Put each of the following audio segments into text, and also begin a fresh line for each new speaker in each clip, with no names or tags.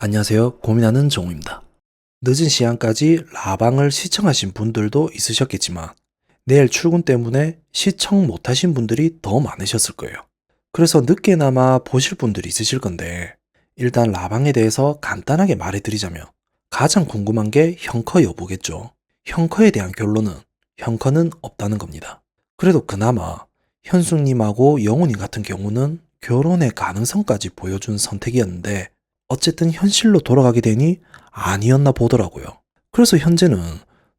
안녕하세요. 고민하는 정우입니다. 늦은 시간까지 라방을 시청하신 분들도 있으셨겠지만 내일 출근 때문에 시청 못하신 분들이 더 많으셨을 거예요. 그래서 늦게나마 보실 분들이 있으실 건데 일단 라방에 대해서 간단하게 말해드리자면 가장 궁금한 게 형커 여부겠죠. 형커에 대한 결론은 형커는 없다는 겁니다. 그래도 그나마 현숙님하고 영훈님 같은 경우는 결혼의 가능성까지 보여준 선택이었는데 어쨌든 현실로 돌아가게 되니 아니었나 보더라고요. 그래서 현재는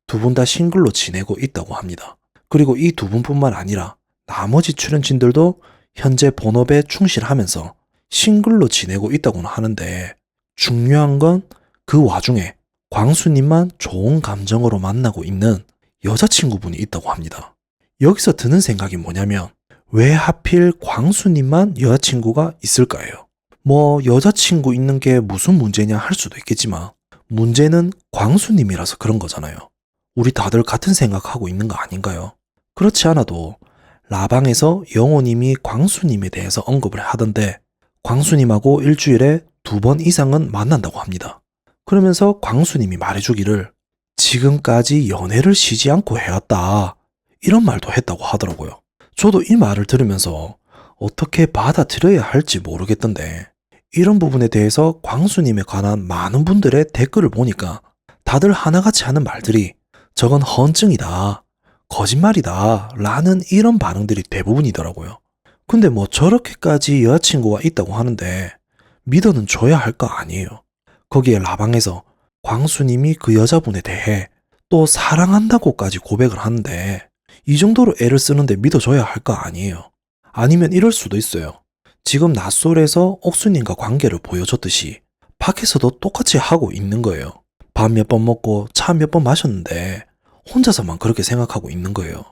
두 분 다 싱글로 지내고 있다고 합니다. 그리고 이 두 분뿐만 아니라 나머지 출연진들도 현재 본업에 충실하면서 싱글로 지내고 있다고는 하는데 중요한 건 그 와중에 광수님만 좋은 감정으로 만나고 있는 여자친구분이 있다고 합니다. 여기서 드는 생각이 뭐냐면 왜 하필 광수님만 여자친구가 있을까요? 뭐 여자친구 있는 게 무슨 문제냐 할 수도 있겠지만 문제는 광수님이라서 그런 거잖아요. 우리 다들 같은 생각하고 있는 거 아닌가요? 그렇지 않아도 라방에서 영호님이 광수님에 대해서 언급을 하던데 광수님하고 일주일에 2번 이상은 만난다고 합니다. 그러면서 광수님이 말해주기를 지금까지 연애를 쉬지 않고 해왔다 이런 말도 했다고 하더라고요. 저도 이 말을 들으면서 어떻게 받아들여야 할지 모르겠던데 이런 부분에 대해서 광수님에 관한 많은 분들의 댓글을 보니까 다들 하나같이 하는 말들이 저건 헌증이다, 거짓말이다 라는 이런 반응들이 대부분이더라고요. 근데 뭐 저렇게까지 여자친구가 있다고 하는데 믿어는 줘야 할 거 아니에요. 거기에 라방에서 광수님이 그 여자분에 대해 또 사랑한다고까지 고백을 하는데 이 정도로 애를 쓰는데 믿어줘야 할 거 아니에요. 아니면 이럴 수도 있어요. 지금 낯솔에서 옥수님과 관계를 보여줬듯이 밖에서도 똑같이 하고 있는 거예요. 밥 몇 번 먹고 차 몇 번 마셨는데 혼자서만 그렇게 생각하고 있는 거예요.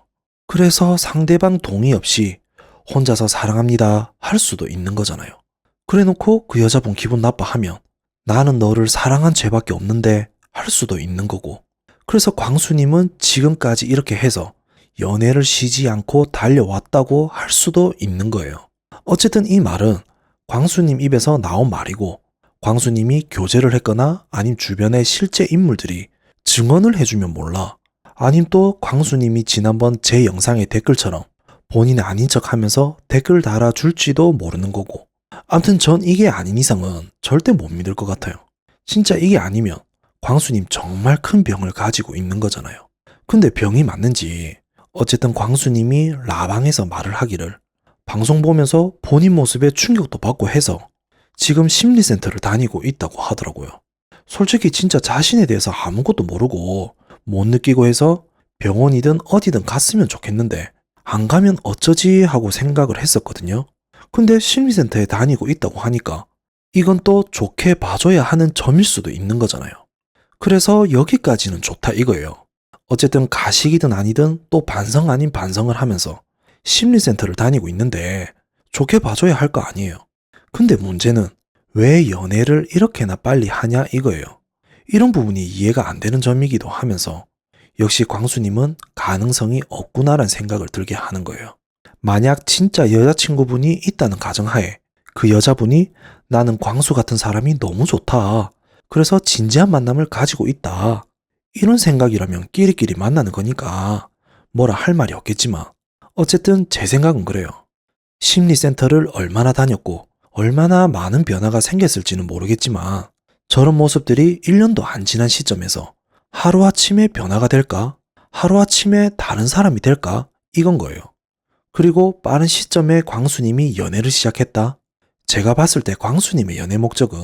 그래서 상대방 동의 없이 혼자서 사랑합니다 할 수도 있는 거잖아요. 그래놓고 그 여자분 기분 나빠하면 나는 너를 사랑한 죄밖에 없는데 할 수도 있는 거고. 그래서 광수님은 지금까지 이렇게 해서 연애를 쉬지 않고 달려왔다고 할 수도 있는 거예요. 어쨌든 이 말은 광수님 입에서 나온 말이고 광수님이 교제를 했거나 아님 주변의 실제 인물들이 증언을 해주면 몰라. 아님 또 광수님이 지난번 제 영상의 댓글처럼 본인이 아닌 척하면서 댓글 달아줄지도 모르는 거고. 암튼 전 이게 아닌 이상은 절대 못 믿을 것 같아요. 진짜 이게 아니면 광수님 정말 큰 병을 가지고 있는 거잖아요. 근데 병이 맞는지 어쨌든 광수님이 라방에서 말을 하기를 방송 보면서 본인 모습에 충격도 받고 해서 지금 심리센터를 다니고 있다고 하더라고요. 솔직히 진짜 자신에 대해서 아무것도 모르고 못 느끼고 해서 병원이든 어디든 갔으면 좋겠는데 안 가면 어쩌지 하고 생각을 했었거든요. 근데 심리센터에 다니고 있다고 하니까 이건 또 좋게 봐줘야 하는 점일 수도 있는 거잖아요. 그래서 여기까지는 좋다 이거예요. 어쨌든 가식이든 아니든 또 반성 아닌 반성을 하면서 심리센터를 다니고 있는데 좋게 봐줘야 할 거 아니에요. 근데 문제는 왜 연애를 이렇게나 빨리 하냐 이거예요. 이런 부분이 이해가 안 되는 점이기도 하면서 역시 광수님은 가능성이 없구나라는 생각을 들게 하는 거예요. 만약 진짜 여자친구분이 있다는 가정하에 그 여자분이 나는 광수 같은 사람이 너무 좋다. 그래서 진지한 만남을 가지고 있다. 이런 생각이라면 끼리끼리 만나는 거니까 뭐라 할 말이 없겠지만 어쨌든 제 생각은 그래요. 심리센터를 얼마나 다녔고 얼마나 많은 변화가 생겼을지는 모르겠지만 저런 모습들이 1년도 안 지난 시점에서 하루아침에 변화가 될까? 하루아침에 다른 사람이 될까? 이건 거예요. 그리고 빠른 시점에 광수님이 연애를 시작했다? 제가 봤을 때 광수님의 연애 목적은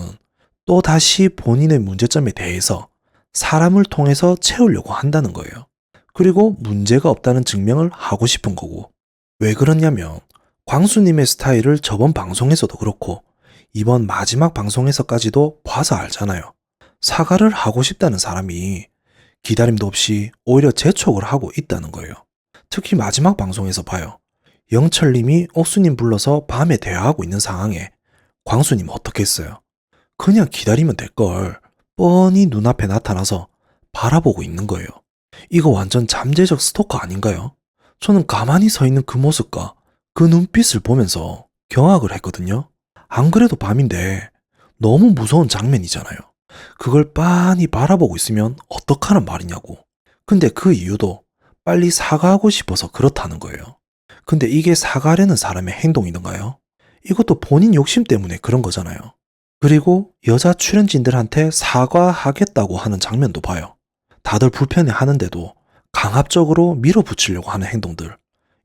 또 다시 본인의 문제점에 대해서 사람을 통해서 채우려고 한다는 거예요. 그리고 문제가 없다는 증명을 하고 싶은 거고. 왜 그러냐면 광수님의 스타일을 저번 방송에서도 그렇고 이번 마지막 방송에서까지도 봐서 알잖아요. 사과를 하고 싶다는 사람이 기다림도 없이 오히려 재촉을 하고 있다는 거예요. 특히 마지막 방송에서 봐요. 영철님이 옥수님 불러서 밤에 대화하고 있는 상황에 광수님 어떻게 했어요? 그냥 기다리면 될걸. 뻔히 눈앞에 나타나서 바라보고 있는 거예요. 이거 완전 잠재적 스토커 아닌가요? 저는 가만히 서 있는 그 모습과 그 눈빛을 보면서 경악을 했거든요. 안 그래도 밤인데 너무 무서운 장면이잖아요. 그걸 빤히 바라보고 있으면 어떡하란 말이냐고. 근데 그 이유도 빨리 사과하고 싶어서 그렇다는 거예요. 근데 이게 사과하려는 사람의 행동이던가요? 이것도 본인 욕심 때문에 그런 거잖아요. 그리고 여자 출연진들한테 사과하겠다고 하는 장면도 봐요. 다들 불편해 하는데도 강압적으로 밀어붙이려고 하는 행동들.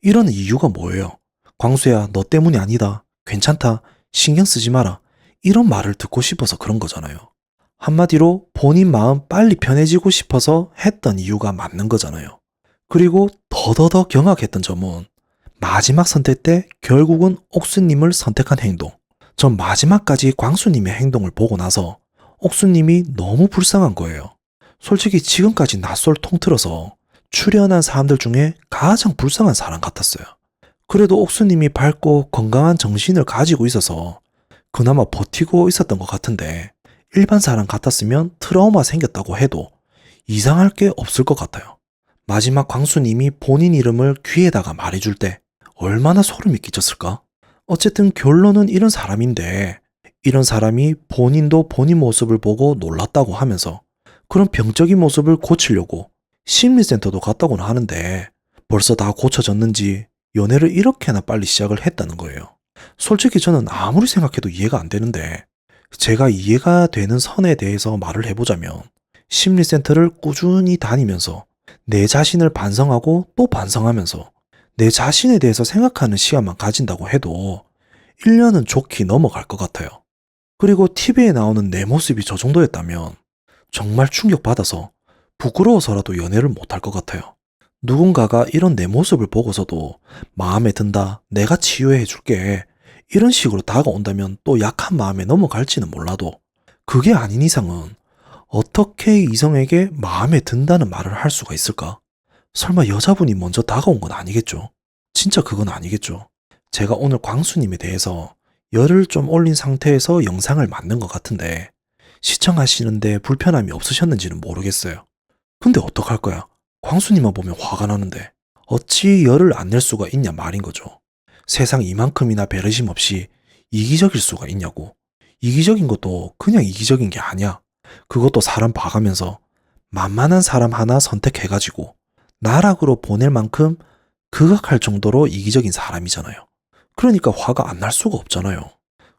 이런 이유가 뭐예요? 광수야, 너 때문이 아니다. 괜찮다. 신경 쓰지 마라. 이런 말을 듣고 싶어서 그런 거잖아요. 한마디로 본인 마음 빨리 편해지고 싶어서 했던 이유가 맞는 거잖아요. 그리고 더더더 경악했던 점은 마지막 선택 때 결국은 옥수님을 선택한 행동. 전 마지막까지 광수님의 행동을 보고 나서 옥수님이 너무 불쌍한 거예요. 솔직히 지금까지 낯설 통틀어서 출연한 사람들 중에 가장 불쌍한 사람 같았어요. 그래도 옥수님이 밝고 건강한 정신을 가지고 있어서 그나마 버티고 있었던 것 같은데 일반 사람 같았으면 트라우마 생겼다고 해도 이상할 게 없을 것 같아요. 마지막 광수님이 본인 이름을 귀에다가 말해줄 때 얼마나 소름이 끼쳤을까? 어쨌든 결론은 이런 사람인데 이런 사람이 본인도 본인 모습을 보고 놀랐다고 하면서 그런 병적인 모습을 고치려고 심리센터도 갔다고는 하는데 벌써 다 고쳐졌는지 연애를 이렇게나 빨리 시작을 했다는 거예요. 솔직히 저는 아무리 생각해도 이해가 안 되는데 제가 이해가 되는 선에 대해서 말을 해보자면 심리센터를 꾸준히 다니면서 내 자신을 반성하고 또 반성하면서 내 자신에 대해서 생각하는 시간만 가진다고 해도 1년은 좋게 넘어갈 것 같아요. 그리고 TV에 나오는 내 모습이 저 정도였다면 정말 충격받아서 부끄러워서라도 연애를 못할 것 같아요. 누군가가 이런 내 모습을 보고서도 마음에 든다, 내가 치유해 줄게 이런 식으로 다가온다면 또 약한 마음에 넘어갈지는 몰라도 그게 아닌 이상은 어떻게 이성에게 마음에 든다는 말을 할 수가 있을까? 설마 여자분이 먼저 다가온 건 아니겠죠? 진짜 그건 아니겠죠? 제가 오늘 광수님에 대해서 열을 좀 올린 상태에서 영상을 만든 것 같은데 시청하시는데 불편함이 없으셨는지는 모르겠어요. 근데 어떡할 거야? 광수님만 보면 화가 나는데 어찌 열을 안 낼 수가 있냐 말인 거죠. 세상 이만큼이나 배려심 없이 이기적일 수가 있냐고. 이기적인 것도 그냥 이기적인 게 아니야. 그것도 사람 봐가면서 만만한 사람 하나 선택해가지고 나락으로 보낼 만큼 극악할 정도로 이기적인 사람이잖아요. 그러니까 화가 안 날 수가 없잖아요.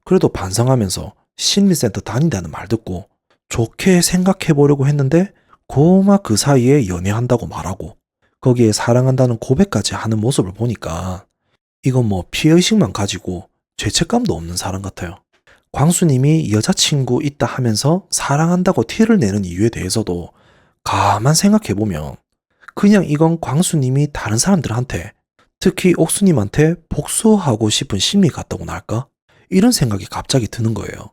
그래도 반성하면서 심리센터 다닌다는 말 듣고 좋게 생각해 보려고 했는데 고마 그 사이에 연애한다고 말하고 거기에 사랑한다는 고백까지 하는 모습을 보니까 이건 뭐 피해의식만 가지고 죄책감도 없는 사람 같아요. 광수님이 여자친구 있다 하면서 사랑한다고 티를 내는 이유에 대해서도 가만 생각해보면 그냥 이건 광수님이 다른 사람들한테 특히 옥수님한테 복수하고 싶은 심리 같다고나 할까? 이런 생각이 갑자기 드는 거예요.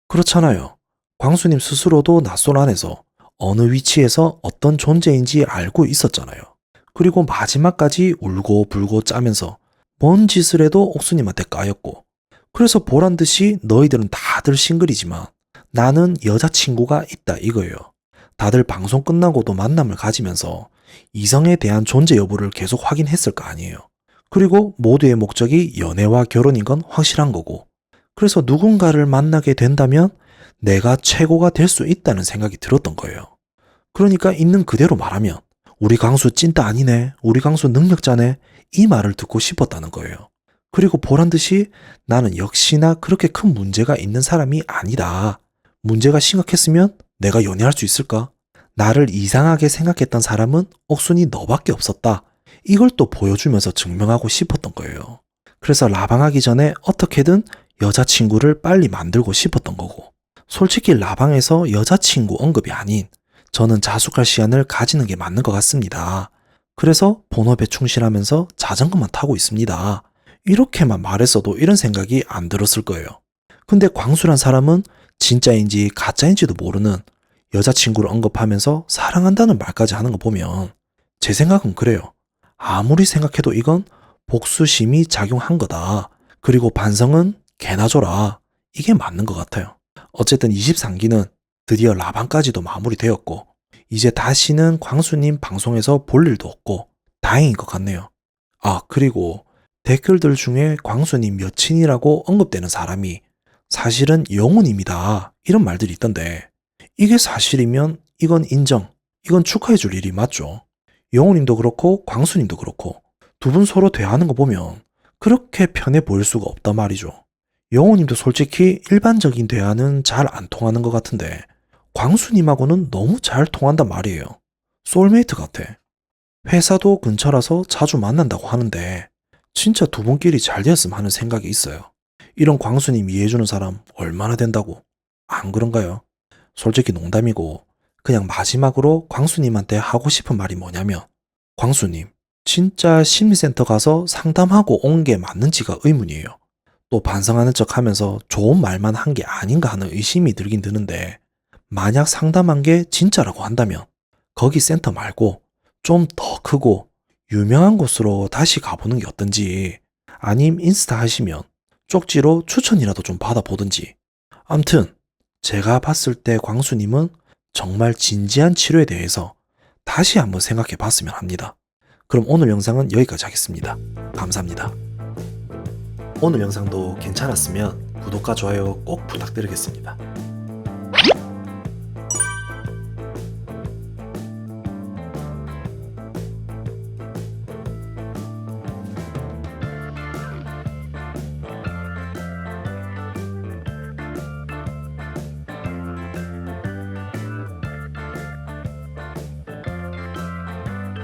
그렇잖아요. 광수님 스스로도 낯선 안에서 어느 위치에서 어떤 존재인지 알고 있었잖아요. 그리고 마지막까지 울고 불고 짜면서 뭔 짓을 해도 옥수님한테 까였고 그래서 보란 듯이 너희들은 다들 싱글이지만 나는 여자친구가 있다 이거예요. 다들 방송 끝나고도 만남을 가지면서 이성에 대한 존재 여부를 계속 확인했을 거 아니에요. 그리고 모두의 목적이 연애와 결혼인 건 확실한 거고 그래서 누군가를 만나게 된다면 내가 최고가 될 수 있다는 생각이 들었던 거예요. 그러니까 있는 그대로 말하면 우리 강수 찐따 아니네, 우리 강수 능력자네 이 말을 듣고 싶었다는 거예요. 그리고 보란 듯이 나는 역시나 그렇게 큰 문제가 있는 사람이 아니다. 문제가 심각했으면 내가 연애할 수 있을까? 나를 이상하게 생각했던 사람은 옥순이 너밖에 없었다. 이걸 또 보여주면서 증명하고 싶었던 거예요. 그래서 라방하기 전에 어떻게든 여자친구를 빨리 만들고 싶었던 거고 솔직히 라방에서 여자친구 언급이 아닌 저는 자숙할 시간을 가지는 게 맞는 것 같습니다. 그래서 본업에 충실하면서 자전거만 타고 있습니다. 이렇게만 말했어도 이런 생각이 안 들었을 거예요. 근데 광수란 사람은 진짜인지 가짜인지도 모르는 여자친구를 언급하면서 사랑한다는 말까지 하는 거 보면 제 생각은 그래요. 아무리 생각해도 이건 복수심이 작용한 거다. 그리고 반성은 개나 줘라. 이게 맞는 것 같아요. 어쨌든 23기는 드디어 라방까지도 마무리되었고 이제 다시는 광수님 방송에서 볼 일도 없고 다행인 것 같네요. 아 그리고 댓글들 중에 광수님 여친이라고 언급되는 사람이 사실은 영호님이다. 이런 말들이 있던데 이게 사실이면 이건 인정, 이건 축하해줄 일이 맞죠. 영호님도 그렇고 광수님도 그렇고 두 분 서로 대하는 거 보면 그렇게 편해 보일 수가 없단 말이죠. 영호님도 솔직히 일반적인 대화는 잘 안 통하는 것 같은데 광수님하고는 너무 잘 통한단 말이에요. 소울메이트 같아. 회사도 근처라서 자주 만난다고 하는데 진짜 두 분끼리 잘 되었으면 하는 생각이 있어요. 이런 광수님 이해해주는 사람 얼마나 된다고. 안 그런가요? 솔직히 농담이고 그냥 마지막으로 광수님한테 하고 싶은 말이 뭐냐면 광수님, 진짜 심리센터 가서 상담하고 온 게 맞는지가 의문이에요. 또 반성하는 척 하면서 좋은 말만 한 게 아닌가 하는 의심이 들긴 드는데 만약 상담한 게 진짜라고 한다면 거기 센터 말고 좀 더 크고 유명한 곳으로 다시 가보는 게 어떤지 아님 인스타 하시면 쪽지로 추천이라도 좀 받아보든지. 암튼 제가 봤을 때 광수님은 정말 진지한 치료에 대해서 다시 한번 생각해 봤으면 합니다. 그럼 오늘 영상은 여기까지 하겠습니다. 감사합니다. 오늘 영상도 괜찮았으면 구독과 좋아요 꼭 부탁드리겠습니다.